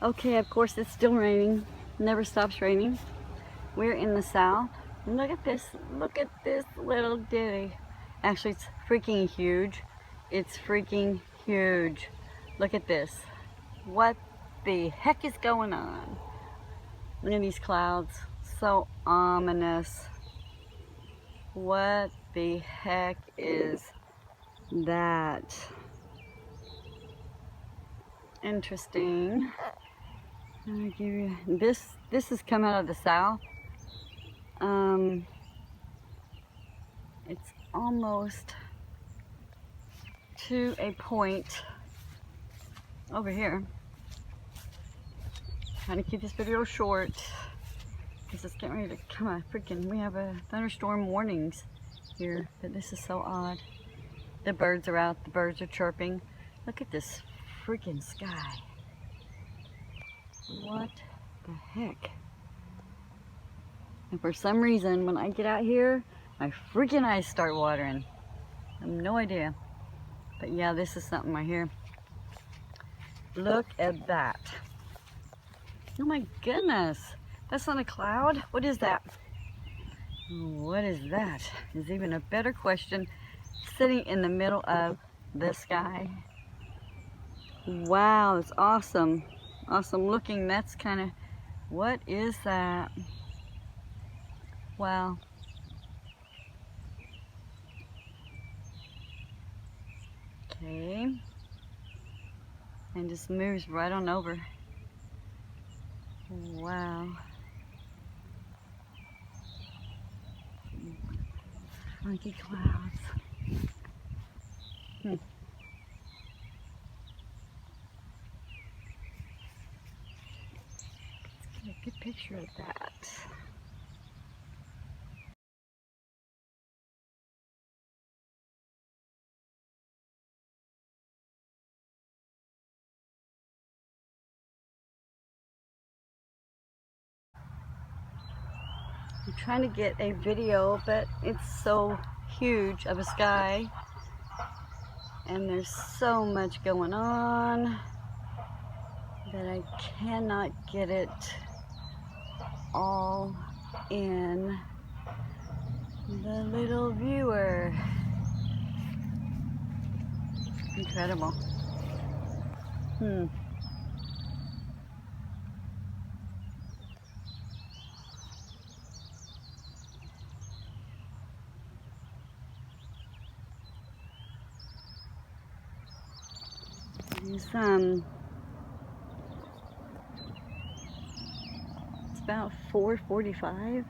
Okay, of course it's still raining. Never stops raining. We're in the south. Look at this. Look at this little ditty. Actually, it's freaking huge. It's freaking huge. Look at this. What the heck is going on? Look at these clouds. So ominous. What the heck is that? Interesting. I'll give you this. This has come out of the south. It's almost to a point over here. Trying to keep this video short because it's getting ready to come out. Freaking, we have a thunderstorm warnings here, but this is so odd. The birds are out. The birds are chirping. Look at this freaking sky. What the heck? And for some reason, when I get out here, my freaking eyes start watering. I have no idea. But yeah, this is something right here. Look at that. Oh my goodness. That's not a cloud. What is that? What is that? Is even a better question. Sitting in the middle of the sky. Wow, it's awesome. Awesome looking. That's kind of, what is that? Wow. Okay. And just moves right on over. Wow. Funky clouds. Let's get a good picture of that. I'm trying to get a video, but it's so huge of a sky and there's so much going on that I cannot get it all in the little viewer. Incredible. It's about 4:45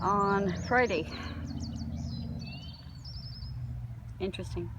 on Friday. Interesting.